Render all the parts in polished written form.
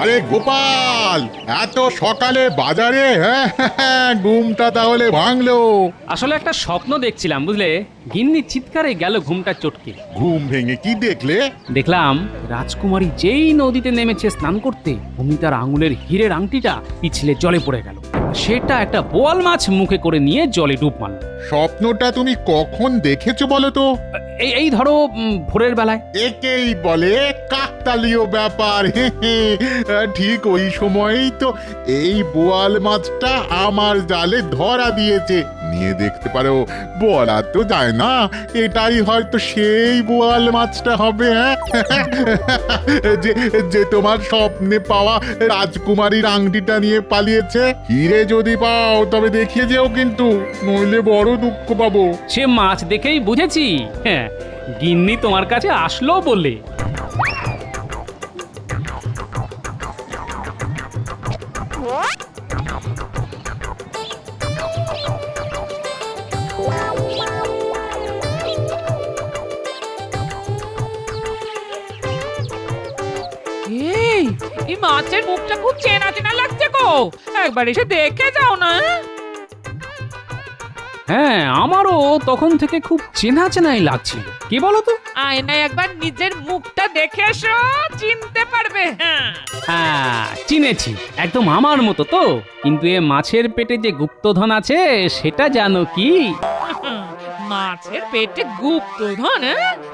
আরে গোপাল, এত সকালে বাজারে? হ্যাঁ, ঘুমটা তাহলে ভাঙলো। আসলে একটা স্বপ্ন দেখছিলাম বুঝলে, গিন্নি চিৎকারে গেল ঘুমটা চটকে। ঘুম ভেঙে কি দেখলে? দেখলাম রাজকুমারী যেই নদীতে নেমেছে স্নান করতে, অমনি তার আঙুলের হীরের আংটিটা পিছলে জলে পড়ে গেল। সেটা একটা বোয়াল মাছ মুখে করে নিয়ে জলে ডুব মারল। স্বপ্নটা তুমি কখন দেখেছো বলো তো? এই ধরো ভোরের বেলায়। একেই বলে কাকতালীয় ব্যাপার। ঠিক ওই সময়ই তো এই বোয়াল মাছটা আমার জালে ধরা দিয়েছে। নিয়ে দেখতে পারো, বলা তো যায় না, এটাই হয়তো সেই বোয়াল মাছটা হবে। হ্যাঁ, যে যে তোমার স্বপ্নে পাওয়া রাজকুমারীর আংটিটা নিয়ে পালিয়েছে। হিরে যদি পাও তবে দেখিয়ে যেও কিন্তু, নইলে বড় দুঃখ পাবো। সে মাছ দেখেই বুঝেছি। হ্যাঁ, গিন্নি তোমার কাছে আসলো বলে। এই মাছের মুখটা খুব চেনা চেনা লাগছে গো, একবার এসে দেখে যাও না। হ্যাঁ, আমারও তখন থেকে খুব চেনা চেনাই লাগছিল। কি বলো তো? আয়নায় একবার নিজের মুখটা দেখে এসো, চিনতে পারবে। হ্যাঁ, চিনেছি, একদম আমার মতো তো। কিন্তু এ মাছের পেটে যে গুপ্তধন আছে সেটা জানো কি? মাছের পেটে গুপ্তধন?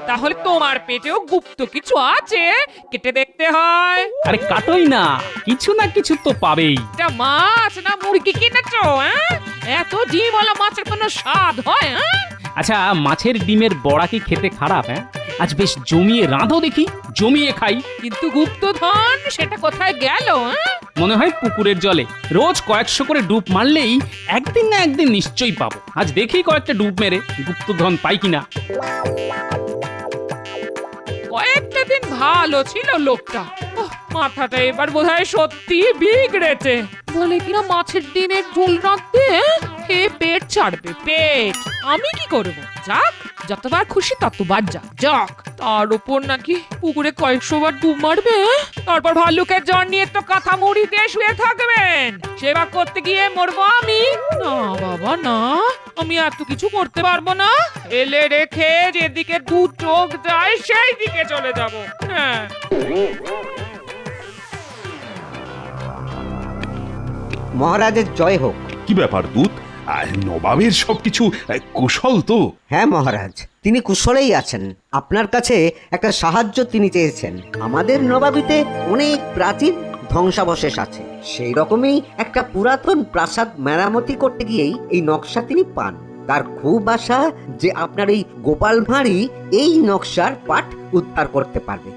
তাহলে তোমার পেটেও গুপ্ত কিছু আছে, কেটে দেখতে হয়। আরে কাটোই না, কিছু না কিছু তো পাবেই। এটা মাছ না মুরগি কিনেছো? এত ডিমওয়ালা মাছের কোনো স্বাদ হয়? আচ্ছা, মাছের ডিমের বড়া কি খেতে খারাপ? হ্যাঁ, আজ বেশ জমিয়ে রাঁধো দেখি, জমিয়ে খাই। কিন্তু গুপ্তধন সেটা কোথায় গেল? মনে হয় পুকুরের জলে রোজ কয়েকশো করে ডুব মারলেই একদিন না একদিন নিশ্চয়ই পাবো। আজ দেখি কয়েকটা ডুব মেরে গুপ্তধন পাই কিনা। কয়েকটা দিন ভালো ছিল লোকটা, মাথাটা এবার বোধহয় সত্যি বিগড়েছে। বলে কিনা মাছের ডিমের ঝোল রাখতে খেয়ে পেট ছাড়বে, পেট। আমি কি করব? যাক, যতবার খুশি ততবার যাক। তার উপর নাকি পুকুরে কয়েকশো বার ডুব মারবে, তারপর ভাল্লুকের জ্বর নিয়ে তো কাঁথা মুড়ি দিয়ে শুয়ে থাকবেন। সেবা করতে গিয়ে মরবো আমি? না বাবা না, আমি এত কিছু করতে পারবো না। এলে রেখে যেদিকে দু চোখ যায় সেই দিকে চলে যাব। হ্যাঁ, মহারাজের জয় হোক। কি ব্যাপার দূত? নবাবের সবকিছু কুশল তো? হ্যাঁ মহারাজ, তিনি কুশলেই আছেন। আপনার কাছে একটা সাহায্য তিনি চেয়েছেন। আমাদের নবাবিতে অনেক প্রাচীন ধ্বংসাবশেষ আছে, সেই রকমই একটা পুরাতন প্রাসাদ মেরামতি করতে গিয়েই এই নকশা তিনি পান। তার খুব আশা যে আপনার এই গোপাল ভাঁড়ই এই নকশার পাঠ উদ্ধার করতে পারবে।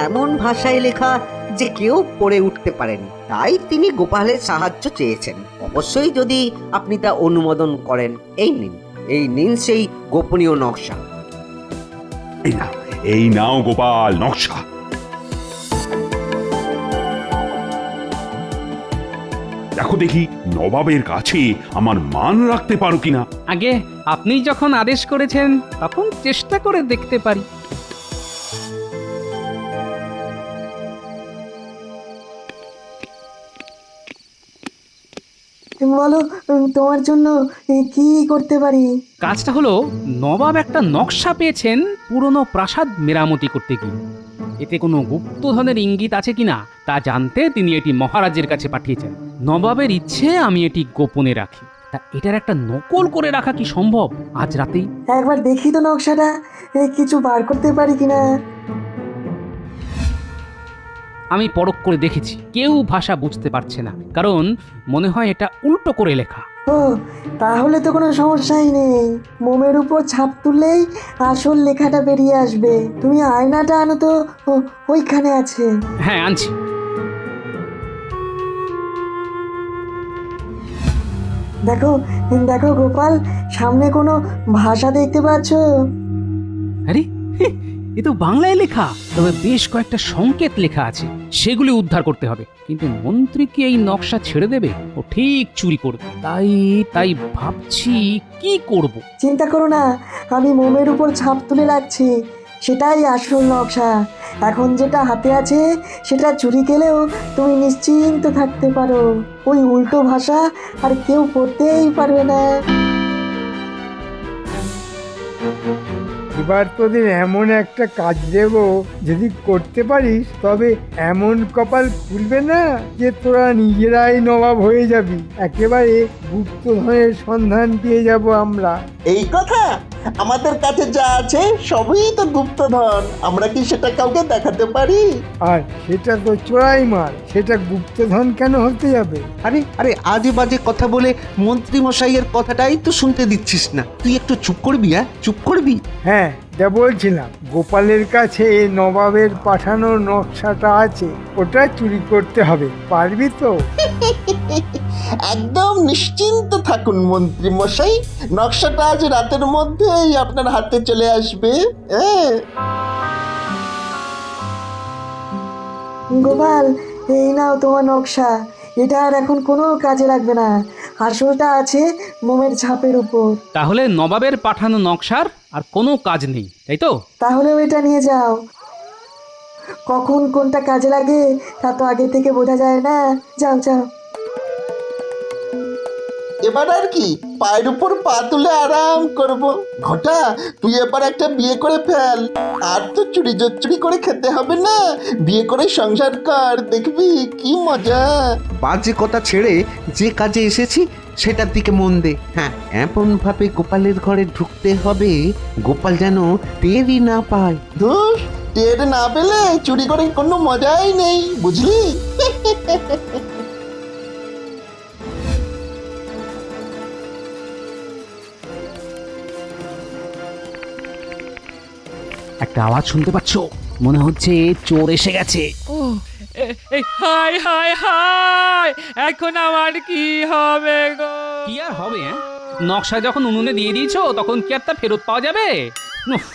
এমন ভাষায় লেখা যে কেউ পড়ে উঠতে পারেনি, তাই তিনি গোপালের সাহায্য চেয়েছেন। অবশ্যই যদি আপনি তা অনুমোদন করেন। এই নিন সেই গোপনীয় নকশা। এই নাও গোপাল নকশা। দেখো দেখি নবাবের কাছে আমার মান রাখতে পারো কিনা। আগে আপনি যখন আদেশ করেছেন তখন চেষ্টা করে দেখতে পারি। বলো, তোমার জন্য কি করতে পারি? কাজটা হলো, নবাব একটা নকশা পেয়েছেন পুরনো প্রাসাদ মেরামতি করতে গিয়ে। এতে কোনো গুপ্তধনের ইঙ্গিত আছে কিনা তা জানতে তিনি এটি মহারাজের কাছে পাঠিয়েছেন। নবাবের ইচ্ছে আমি এটি গোপনে রাখি। তা এটার একটা নকল করে রাখা কি সম্ভব আজ রাতেই? একবার দেখি তো নকশাটা, কিছু বার করতে পারি কিনা। আমি পরখ করে দেখেছি, কেউ ভাষা বুঝতে পারছে না, কারণ মনে হয় এটা উল্টো করে লেখা। ও, তাহলে তো কোনো সমস্যাই নেই। মোমের উপর ছাপ তুললেই আসল লেখাটা বেরিয়ে আসবে। তুমি আয়নাটা আনো তো, ওইখানে আছে। হ্যাঁ, আনছি। দেখো দেখো গোপাল, সামনে কোনো ভাষা দেখতে পাচ্ছ? আরে, এ তো বাংলায় লেখা, তবে বেশ কয়েকটা সংকেত লেখা আছে, সেগুলি উদ্ধার করতে হবে। কিন্তু মন্ত্রী কি এই নকশা ছেড়ে দেবে? ও ঠিক চুরি করবে। তাই ভাবছি কি করব। চিন্তা করো না, আমি মোমের উপর ছাপ তুলে রাখছি। সেটাই আসল নকশা। এখন যেটা হাতে আছে সেটা চুরি গেলেও তুমি নিশ্চিন্ত থাকতে পারো, ওই উল্টো ভাষা আর কেউ পড়তেই পারবে না। এবার তোদের এমন একটা কাজ দেব, যদি করতে পারিস তবে এমন কপাল খুলবে না যে তোরা নিজেরাই নবাব হয়ে যাবি। একেবারে গুপ্তধনের সন্ধান পেয়ে যাব আমরা। এই কথা, আমাদের কাছে যা আছে সবই তো গুপ্তধন, আমরা কি সেটা কাউকে দেখাতে পারি? আর সেটা তো চোরাই মাল, সেটা গুপ্তধন কেন হতে যাবে? আরে আরে আজে বাজে কথা বলে মন্ত্রী মশাইয়ের কথাটাই তো শুনতে দিচ্ছিস না। তুই একটু চুপ করবি, চুপ করবি। হ্যাঁ, যা বলছিলাম, গোপালের কাছে নবাবের পাঠানো নকশাটা আছে, ওটা চুরি করতে হবে। পারবি তো? একদম নিশ্চিন্ত থাকুন মন্ত্রী মশাই, নকশাটা আজ রাতের মধ্যেই আপনার হাতে চলে আসবে। হ্যাঁ, গোপাল, এই নাও তোমার নকশা। এটা আর এখন কোনো কাজে লাগবে না, আসলটা আছে মোমের ছাপের উপর। তাহলে নবাবের পাঠানো নকশার আর কোনো কাজ নেই, তাই তো? তাহলে এটা নিয়ে যাও। কখন কোনটা কাজে লাগে তা তো আগে থেকে বোঝা যায় না। যাও যাও। এবার আর কি, পায়ের উপর পা তুলে আরাম করব। ঘটা, তুই এবার একটা বিয়ে করে ফেল, আর তো চুরি জচ্চুরি করে খেতে হবে না। বিয়ে করে সংসার কর, দেখবি কি মজা। বাজে কথা ছেড়ে যে কাজে এসেছি সেটার দিকে মন দে। হ্যাঁ, এমন ভাবে গোপালের ঘরে ঢুকতে হবে গোপাল যেন টেরই না পায়। ধুস, টের না পেলে চুরি করে কোনো মজাই নেই, বুঝলি? একটা আওয়াজ শুনতে পাচ্ছ? মনে হচ্ছে চোর এসে গেছে। ও এই হাই হাই হাই, এখন আমার কি হবে গো? কি আর হবে? নকশা যখন উনুনে দিয়ে দিয়েছো তখন কি আর তা ফেরত পাওয়া যাবে? উফ,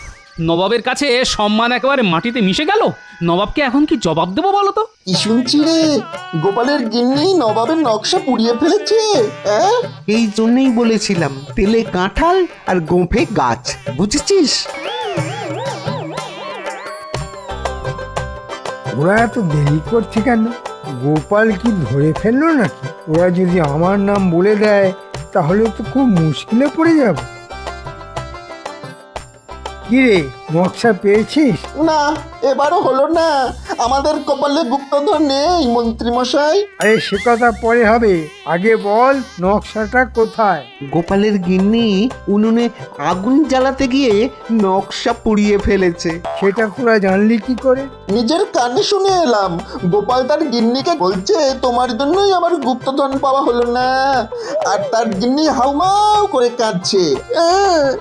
নবাবের কাছে সম্মান একেবারে মাটিতে মিশে গেল। নবাবকে এখন কি জবাব দেবো বলো তো? কি শুনছি রে, গোপালের গিন্নি নবাবের নকশা পুড়িয়ে ফেলেছে? হ্যাঁ, এই জন্যই বলেছিলাম তেলে কাঁঠাল আর গোঁফে গাছ, বুঝেছিস? ওরা এত দেরি করছে কেন? গোপাল কি ধরে ফেললো নাকি? ওরা যদি আমার নাম বলে দেয় তাহলে তো খুব মুশকিলে পড়ে যাব। কি রে, নকশা পেয়েছিস? না, এবারও হলো না। আমাদের কপালে গুপ্তধন নেই মন্ত্রী মশাই। আরে সে কথা পরে হবে, আগে বল নকশাটা কোথায়? গোপালের গিন্নি উনুনে আগুন জ্বালাতে গিয়ে নকশা পুড়িয়ে ফেলেছে। সেটা তোরা জানলি কি করে? নিজের কানে শুনে এলাম, গোপাল তার গিন্নিকে বলছে তোমার জন্যই আমার গুপ্তধন পাওয়া হলো না। আর তার গিন্নি হাউমাউ করে কাঁদছে।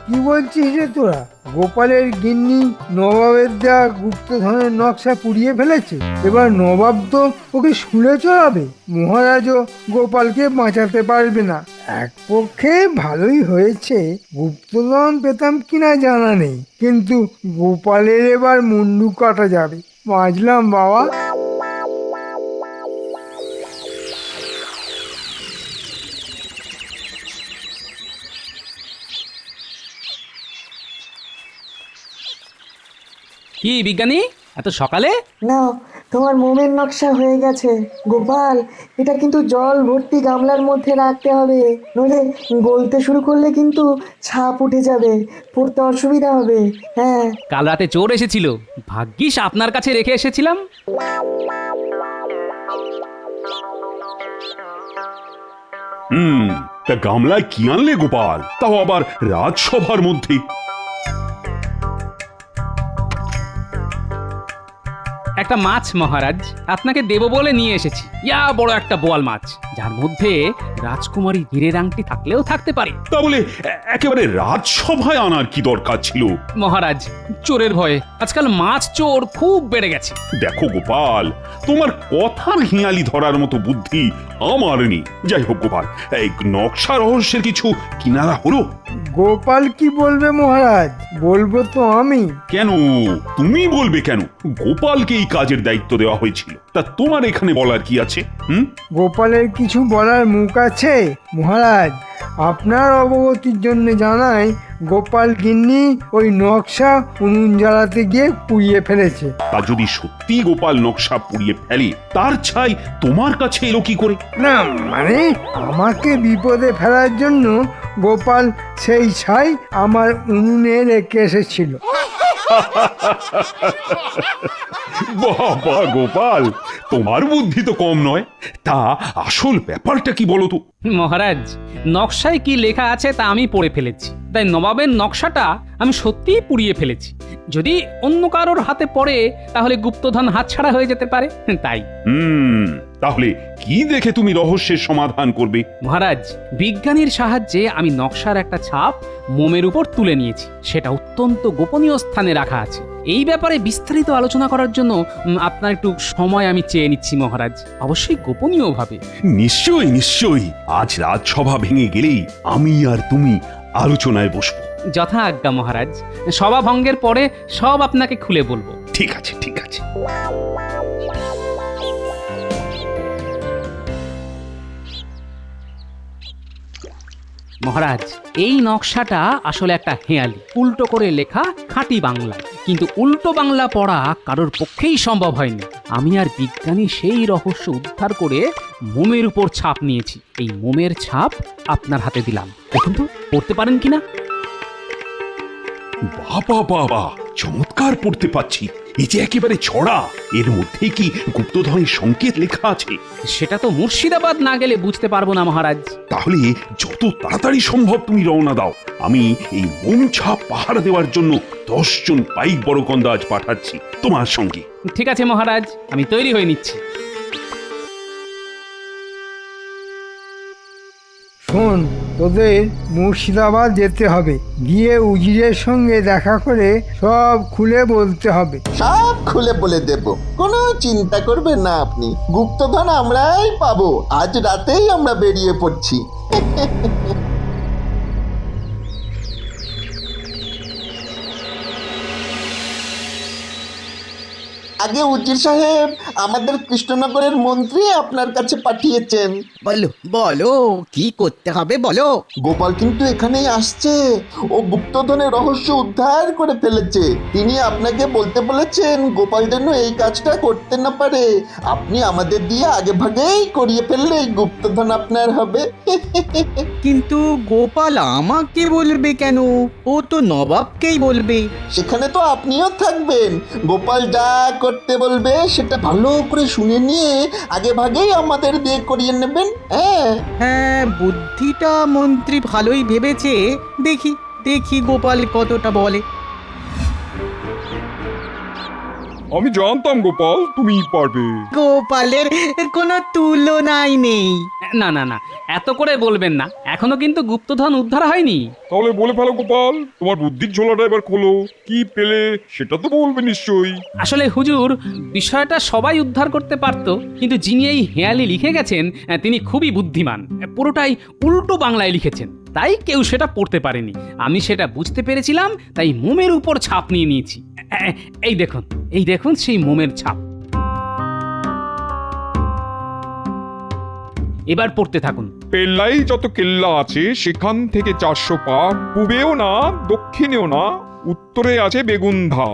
কি বলছিস রে তোরা? গোপালের গিন্নি নবাবের দেওয়া গুপ্তধনের নকশা পুড়িয়ে ফেলেছে। এবার নবাব তো ওকে শুলে চড়াবে। মহারাজও গোপালকে বাঁচাতে পারবে না। এক পক্ষে ভালোই হয়েছে, গুপ্তধন পেতাম কিনা জানা নেই, কিন্তু গোপালের এবার মুন্ডু কাটা যাবে। বাঁচলাম বাবা। কি বিজ্ঞানী, এত সকালে? নাও, তোমার মোমের নকশা হয়ে গেছে। গোপাল, এটা কিন্তু জল ভর্তি গামলার মধ্যে রাখতে হবে, নইলে গলতে শুরু করলে কিন্তু ছাপ উঠে যাবে, পড়তে অসুবিধা হবে। হ্যাঁ, কাল রাতে চোর এসেছিল, ভাগ্যিস আপনার কাছে রেখে এসেছিলাম। তা গামলায় কি আনলে গোপাল, তাও আবার রাজসভার মধ্যে? একটা মাছ মহারাজ, আপনাকে দেব বলে নিয়ে এসেছি। ইয়া বড় একটা বোয়াল মাছ, যার মধ্যে রাজকুমারী হীরের আংটি থাকলেও থাকতে পারে। তা বলে একেবারে রাজসভায় আনার কি দরকার ছিল? মহারাজ, চোরের ভয়ে আজকাল মাছ চোর খুব বেড়ে গেছে। দেখো গোপাল, তোমার কথার হিয়ালি ধরার মতো বুদ্ধি আমার নেই। যাই হোক গোপাল, এই নকশা রহস্যের কিছু কিনারা হলো? গোপাল কি বলবে মহারাজ? বলবো তো আমি। কেন তুমি বলবে কেন? গোপালকে এই কাজের দায়িত্ব দেওয়া হয়েছিল, তা তোমার এখানে বলার কি আছে? হুম? গোপালের কিছু বলার মুখ আছে মহারাজ? আপনার অবগতির জন্য জানাই, গোপাল গিন্নি ওই নকশা উনুন জ্বালাতে গিয়ে পুড়িয়ে ফেলেছে। তা যদি সত্যি গোপাল নকশা পুড়িয়ে ফেলে, তার ছাই তোমার কাছে এলো কি করে? না মানে, আমাকে বিপদে ফেলার জন্য গোপাল সেই ছাই আমার উনুনে রেখে এসেছিল। বাবা গোপাল, তোমার বুদ্ধি তো কম নয়। তা আসল ব্যাপারটা কি বলো তো? মহারাজ, নকশায় কি লেখা আছে তা আমি পড়ে ফেলেছি, তাই নবাবের নকশাটা আমি সত্যিই পুড়িয়ে ফেলেছি। যদি অন্য কারোর হাতে পড়ে তাহলে গুপ্তধন হাতছাড়া হয়ে যেতে পারে, তাই। তাহলে কি দেখে তুমি রহস্যের সমাধান করবে? মহারাজ, বিজ্ঞানীর সাহায্যে আমি নকশার একটা ছাপ মোমের উপর তুলে নিয়েছি। সেটা অত্যন্ত গোপনীয় স্থানে রাখা আছে। এই ব্যাপারে বিস্তারিত আলোচনা করার জন্য আপনার একটু সময় আমি চেয়ে নিচ্ছি মহারাজ, অবশ্যই গোপনীয়ভাবে। নিশ্চয়ই নিশ্চয়ই, আজ রাজসভা ভেঙে গেলেই আমি আর তুমি আলোচনায় বসবো। যথা আজ্ঞা মহারাজ, সভা ভঙ্গের পরে সব আপনাকে খুলে বলবো। ঠিক আছে, ঠিক আছে। মহারাজ, এই নকশাটা আসলে একটা হেঁয়ালি, উল্টো করে লেখা খাঁটি বাংলা, কিন্তু উল্টো বাংলা পড়া কারোর পক্ষেই সম্ভব হয়নি। আমি আর বিজ্ঞানী সেই রহস্য উদ্ধার করে মোমের উপর ছাপ নিয়েছি। এই মোমের ছাপ আপনার হাতে দিলাম, দেখুন তো পড়তে পারেন কিনা। বাবা বাবা, চমৎকার পড়তে পাচ্ছি। এই যে একেবারে ছড়া, এর মধ্যে কি গুপ্তধনের সংকেত লেখা আছে? সেটা তো মুর্শিদাবাদ না গেলে বুঝতে পারবো না মহারাজ। তাহলে যত তাড়াতাড়ি সম্ভব তুমি রওনা দাও। আমি এই মোম ছাপ পাহারা দেওয়ার জন্য 10 জন পাইক বড়কন্দাজ পাঠাচ্ছি তোমার সঙ্গে। ঠিক আছে মহারাজ, আমি তৈরি হয়ে নিচ্ছি। শোন, তোদের মুর্শিদাবাদ যেতে হবে, গিয়ে উজিরের সঙ্গে দেখা করে সব খুলে বলতে হবে। সব খুলে বলে দেব, কোনো চিন্তা করবেন না আপনি। গুপ্তধন আমরাই পাবো। আজ রাতেই আমরা বেরিয়ে পড়ছি। আগে উজির সাহেব, আমাদের কৃষ্ণনগরের মন্ত্রী আপনার কাছে পাঠিয়েছেন। বলো বলো, কি করতে হবে বলো। গোপাল কিন্তু এখানেই আসছে। ও গুপ্তধনের রহস্য উদ্ধার করে ফেলেছে। তিনি আপনাকে বলতে বলেছেন গোপাল যেন এই কাজটা করতে না পারে। আপনি আমাদের দিয়ে আগে ভাগেই করিয়ে ফেললে এই গুপ্তধন আপনার হবে। কিন্তু গোপাল আমাকে বলবে কেন? ও তো নবাবকেই বলবে। সেখানে তো আপনিও থাকবেন। গোপাল যা করতে বলবে সেটা ভালো করে শুনে নিয়ে আগে ভাগেই আমাদের দিয়ে করিয়ে নেবেন। হ্যাঁ হ্যাঁ, বুদ্ধিটা মন্ত্রী ভালোই ভেবেছে। দেখি দেখি গোপাল কতটা বলে। আমি জানতাম গোপাল তুমি পারবে। গোপালের কোনো তুলনাই নেই। না না না, এত করে বলবেন না, এখনো কিন্তু গুপ্তধন উদ্ধার হয়নি। তাহলে বলে ফেলো গোপাল, তোমার বুদ্ধির ঝোলাটা এবার খোলো। কি পেলে সেটা তো বলবে নিশ্চয়ই। আসলে হুজুর, বিষয়টা সবাই উদ্ধার করতে পারতো, কিন্তু যিনি এই হেয়ালি লিখে গেছেন তিনি খুবই বুদ্ধিমান। পুরোটাই উল্টো বাংলায় লিখেছেন, তাই কেউ সেটা পড়তে পারেনি। আমি সেটা বুঝতে পেরেছিলাম, তাই মোমের উপর ছাপ নিয়ে নিয়েছি। এই দেখুন, এই দেখুন সেই মোমের ছাপ। এবার পড়তে থাকুন। পেল্লাই যত কেল্লা আছে সেখান থেকে 400 পা, পূবেও না দক্ষিণেও না, উত্তরে আছে বেগুন্ধা।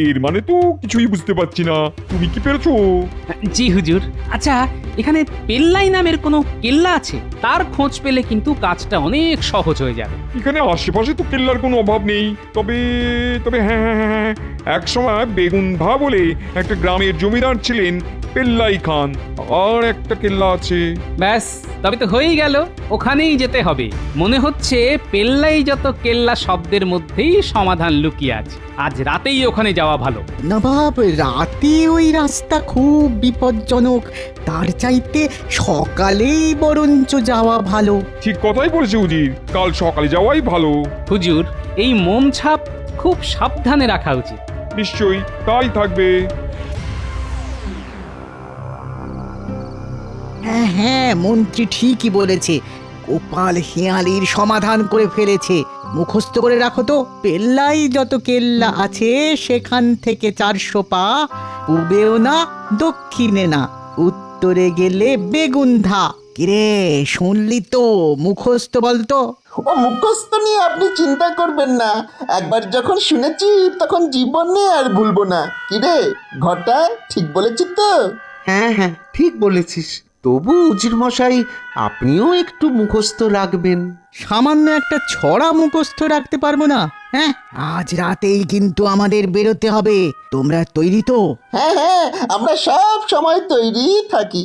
এর মানে তো কিছুই বুঝতে পারছি না, তুমি কি পেরেছো? জি হুজুর। আচ্ছা, এখানে পেল্লাই নামের কোনো কেল্লা আছে? তার খোঁজ পেলে কিন্তু কাজটা অনেক সহজ হয়ে যাবে। এখানে আশেপাশে তো কেল্লার কোনো অভাব নেই। তবে তবে হ্যাঁ হ্যাঁ হ্যাঁ, এক সময় বেগুন্ধা বলে একটা গ্রামের জমিদার ছিলেন পেল্লাই খান। আর একটা কেল্লা আছে। ব্যাস, তবে তো হয়েই গেল। ওখানেই যেতে হবে। মনে হচ্ছে পেল্লাই যত কেল্লা শব্দের মধ্যেই সমাধান লুকিয়ে আছে। আজ রাতেই ওখানে যাওয়া ভালো। নবাব, রাতে ওই রাস্তা খুব বিপজ্জনক। তার চাইতে সকালেই বরঞ্চ যাওয়া ভালো। ঠিক কথাই বলেছে উজির, কাল সকালে যাওয়াই ভালো। হুজুর, এই মোম ছাপ খুব সাবধানে রাখা উচিত। নিশ্চয়ই তাই থাকবে। হ্যাঁ হ্যাঁ, মন্ত্রী ঠিকই বলেছে। গোপাল হেঁয়ালির সমাধান করে ফেলেছে। মুখস্থ করে রাখো তো, পেল্লাই যত কেল্লা আছে সেখান থেকে 400 পা, পূবেও না দক্ষিণে না, উত্তরে গেলে বেগুন্ধা। কিরে শুনলি তো? মুখস্থ বলতো। ও মুখস্থ নিয়ে আপনি চিন্তা করবেন না, একবার যখন শুনেছি তখন জীবনে আর ভুলবো না। কিরে ঘটা, ঠিক বলেছি তো? হ্যাঁ হ্যাঁ ঠিক বলেছিস। তবু উজির মশাই আপনিও একটু মুখস্থ রাখবেন। সামান্য একটা ছড়া মুখস্থ রাখতে পারবো না? হ্যাঁ, আজ রাতেই কিন্তু আমাদের বেরোতে হবে। তোমরা তৈরি তো? হ্যাঁ হ্যাঁ, আমরা সব সময় তৈরি থাকি।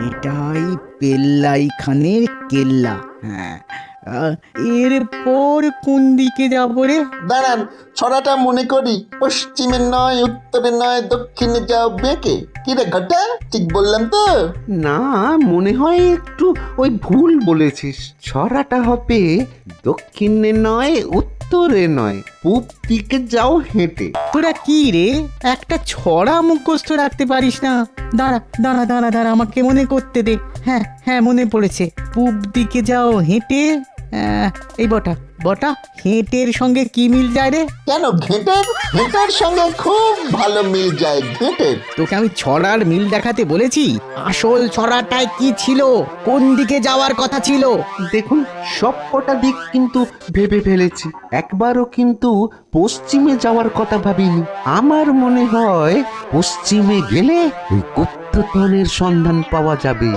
এটাই পেল্লাই খানের কেল্লা। হ্যাঁ, এরপর কোন দিকে যাবো রে? দাঁড়ান, ছড়াটা মনে করি। পশ্চিমে নয়, উত্তরে নয়, দক্ষিণে যাও বেঁকে। কিরে ঘটা, ঠিক বললাম তো? না, মনে হয় একটু ওই ভুল বলেছিস। ছড়াটা হবে দক্ষিণে নয়, উত্তরে নয়, পূব দিকে যাও হেঁটে। তোরা কি রে, একটা ছড়া মুখস্থ রাখতে পারিস না? দাঁড়া দাঁড়া দাঁড়া দাঁড়া, আমাকে মনে করতে দে। হ্যাঁ হ্যাঁ, মনে পড়েছে। পূব দিকে যাও হেঁটে। এই বটা বটা, হেঁটের সঙ্গে কি মিল যায় রে? কেন ঘেঁটের? ঘেঁটের সঙ্গে খুব ভালো মিল যায় ঘেঁটের। তোকে আমি ছড়ার মিল দেখাতে বলেছি? আসল ছড়াটায় কি ছিল? কোন দিকে যাওয়ার কথা ছিল? দেখুন, সব কটা দিক কিন্তু ভেবে ফেলেছি, একবারও কিন্তু পশ্চিমে যাওয়ার কথা ভাবিনি। আমার মনে হয় পশ্চিমে গেলে ওই গুপ্তধনের সন্ধান পাওয়া যাবে।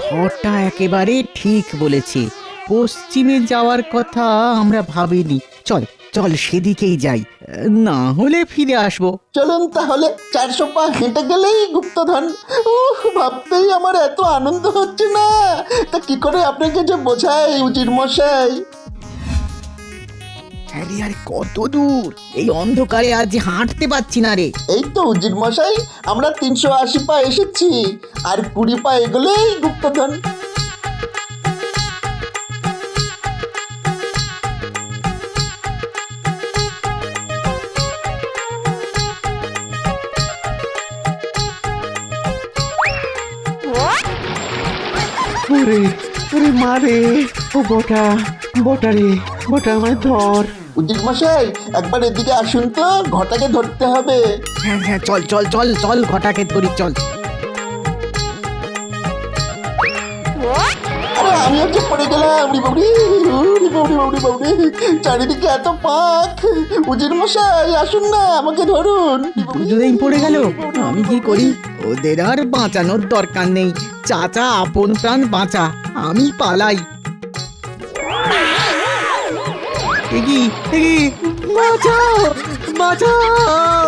ঘরটা একেবারে ঠিক বলেছে, পশ্চিমে যাওয়ার কথা আমরা ভাবিনি। চল চল সেদিকেই যাই, না হলে ফিরে আসবো। চলুন তাহলে, 400 পা হেঁটে গেলেই গুপ্তধন। ভাবতেই আমার এত আনন্দ হচ্ছে না, তা কি করে আপনাকে যে বোঝাই উজির মশাই। আরে আরে, কত দূর! এই অন্ধকারে আজ হাঁটতে পারছি না রে। এই তো উজির মশাই, আমরা 380 পা এসেছি, আর 20 পা এগোলেই গুপ্তধন। ওরে ওরে মারে, ও বটা বটা রে, বটা আমায় ধর। উজির মশাই, একবার এদিকে আসুন তো, ঘটাকে ধরতে হবে। হ্যাঁ হ্যাঁ, চল চল চল চল, ঘটাকে ধরি চল। আরে আমিও যে পড়ে গেলাম। চারিদিকে এত পাক। উজির মশাই আসুন না, আমাকে ধরুন। দুজনেই পড়ে গেল। আমি কি করি? ওদের আর বাঁচানোর দরকার নেই। চাচা আপন প্রাণ বাঁচা, আমি পালাই। এগি এগি, বাঁচাও বাঁচাও,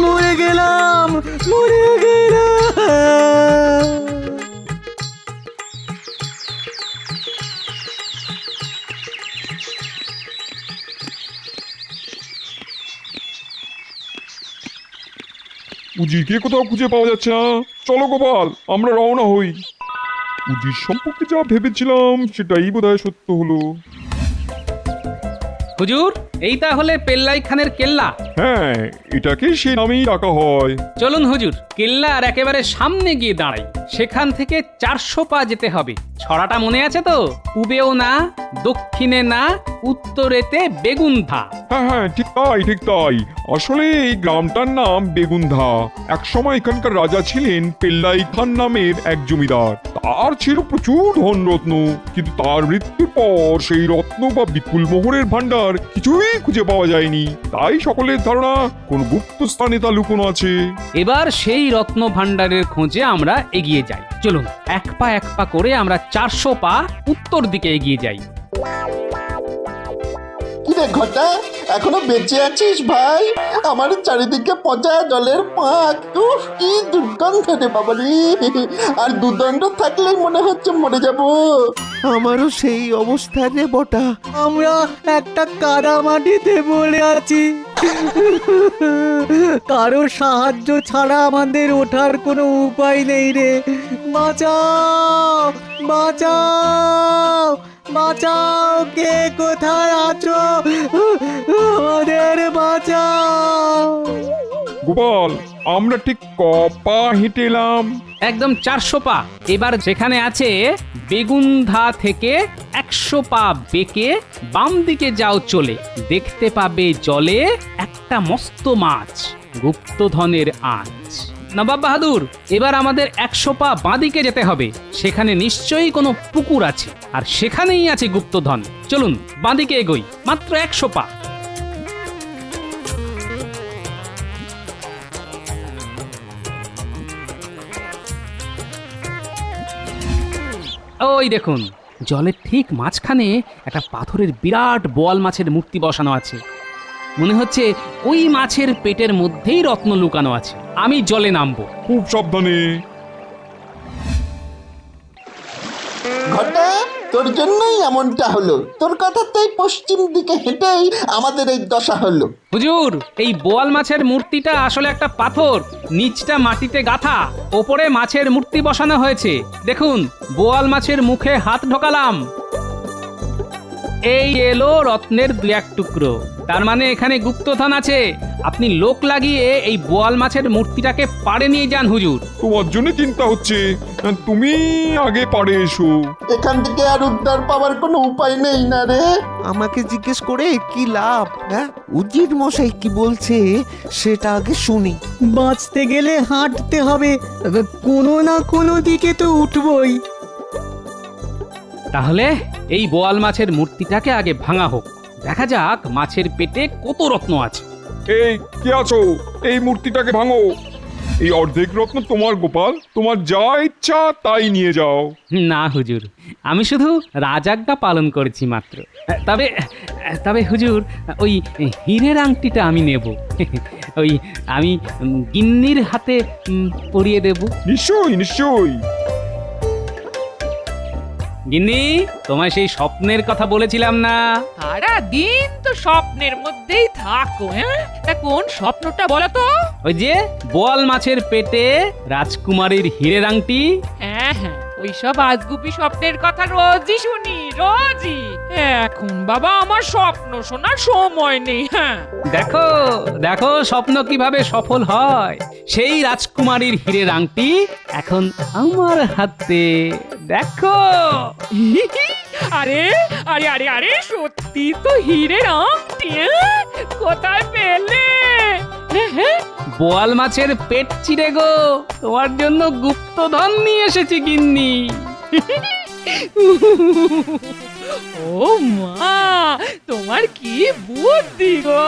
মরে গেলাম মরে গেলাম। উজিরকে কোথাও খুঁজে পাওয়া যাচ্ছে না। চলো গোপাল, আমরা রওনা হই। উজির সম্পর্কে যা ভেবেছিলাম সেটাই বোধহয় সত্য হলো। হুজুর, এই তাহলে পেল্লাই খানের কেল্লা। হ্যাঁ, এটাকে সে নামেই ডাকা হয়। চলুন হুজুর, কেল্লার একেবারে সামনে গিয়ে দাঁড়াই। সেখান থেকে 400 পা যেতে হবে। ছড়াটা মনে আছে তো? পূবেও না, দক্ষিণে না, উত্তরেতে বেগুন্ধা। হ্যাঁ হ্যাঁ, ঠিক তাই ঠিক তাই। আসলে এই গ্রামটার নাম বেগুন্ধা। একসময় এখানকার রাজা ছিলেন পেল্লাই খান নামের এক জমিদার। তার ছিল প্রচুর ধনরত্ন, কিন্তু তার মৃত্যুর পর সেই রত্ন বা বিপুল মোহরের ভান্ডার কিছুই খুঁজে পাওয়া যায়নি। তাই সকলের ধারণা কোন গুপ্ত স্থানে তা লুকোনো আছে। এবার সেই রত্ন ভাণ্ডারের খোঁজে আমরা এগিয়ে যাই। চলুন, এক পা করে আমরা 400 পা উত্তর দিকে এগিয়ে যাই। কিরে ঘটা, এখনো বেঁচে আছিস ভাই? আমার চারিদিকে পচা জলের পাক। কি দুর্গন্ধ রে বাবা রে! আর দুদণ্ড থাকলেই মনে হচ্ছে মরে যাব। আমারও সেই অবস্থা রে বটা। আমরা একটা কাদামাটিতে পড়ে আছি, কারোর সাহায্য ছাড়া আমাদের ওঠার কোনো উপায় নেই রে। বাঁচাও বাঁচাও বাঁচাও, কে কোথায় আছো? আমাদের বাঁচাও। গোপাল, আমরা ঠিক কপা হেঁটে এলাম? একদম 400 পা। এবার যেখানে আছে বেগুন্ধা থেকে 100 পা বেঁকে বাম দিকে যাও চলে, দেখতে পাবে জলে একটা মস্ত মাছ। গুপ্তধনের আঁচ। নবাব বাহাদুর, এবার আমাদের 100 পা বাঁদিকে যেতে হবে। সেখানে নিশ্চয়ই কোনো পুকুর আছে, আর সেখানেই আছে গুপ্তধন। চলুন বাঁদিকে এগোই, মাত্র 100 পা। ওই দেখুন, জলের ঠিক মাঝখানে একটা পাথরের বিরাট বোয়াল মাছের মূর্তি বসানো আছে। মনে হচ্ছে ওই মাছের পেটের মধ্যেই রত্ন লুকানো আছে। আমি জলে নামবো। খুব সাবধানে। ঘটা, তোর জন্যই এমনটা হলো। তোর কথাতেই পশ্চিম দিকে হেঁটেই আমাদের এই দশা হলো। হুজুর, এই বোয়াল মাছের মূর্তিটা আসলে একটা পাথর, নিচটা মাটিতে গাঁথা, ওপরে মাছের মূর্তি বসানো হয়েছে। দেখুন, বোয়াল মাছের মুখে হাত ঢোকালাম, এই এলো রত্নের 2-1 টুকরো। তার মানে এখানে গুপ্তধন আছে। আপনি লোক লাগিয়ে এই বোয়াল মাছের মূর্তিটাকে পাড়ে নিয়ে যান হুজুর। তোমার জন্য চিন্তা হচ্ছে, তুমি আগে পারে এসো। এখান থেকে আর উদ্ধার পাওয়ার কোনো উপায় নেই না রে। আমাকে জিজ্ঞেস করে কি লাভ? হ্যাঁ, উজির মশাই কি বলছে সেটা আগে শুনি। বাঁচতে গেলে হাঁটতে হবে, কোনো না কোনো দিকে তো উঠবই। তাহলে এই বোয়াল মাছের মূর্তিটাকে আগে ভাঙা হোক, দেখা যাক মাছের পেটে কত রত্ন আছে। এই কে আছো? এই মূর্তিটাকে ভাঙো। এই অর্ধেক রত্ন তোমার গোপাল, তোমার যা ইচ্ছা তাই নিয়ে যাও। না হুজুর, আমি শুধু রাজাজ্ঞা পালন করেছি মাত্র। তবে তবে হুজুর, ওই হীরের আংটিটা আমি নেব। ওই আমি গিন্নির হাতে পরিয়ে দেব। নিশ্চয়ই নিশ্চয়ই। গিন্নি, তোমায় সেই স্বপ্নের কথা বলেছিলাম না? সারা দিন তো স্বপ্নের মধ্যেই থাকো, হ্যাঁ? তা কোন স্বপ্নটা বলো তো? ওই যে বোয়াল মাছের পেটে রাজকুমারীর হীরের আংটি। হ্যাঁ হ্যাঁ, ওইসব আজগুবি স্বপ্নের কথা রোজই শুনি, রোজই। এখন বাবা আমার স্বপ্ন শোনার সময় নেই। হ্যাঁ, দেখো দেখো স্বপ্ন কিভাবে সফল হয়। সেই রাজকুমারীর হীরের আংটি এখন আমার হাতে, দেখো। আরে আরে আরে আরে, সত্যি তো হীরের আংটি। কোথায় পেলে? হ্যাঁ, বোয়াল মাছের পেট চিরে গো, তোমার জন্য গুপ্তধন নিয়ে এসেছি গিন্নি। ও মা, তোমার কি বুদ্ধি গো!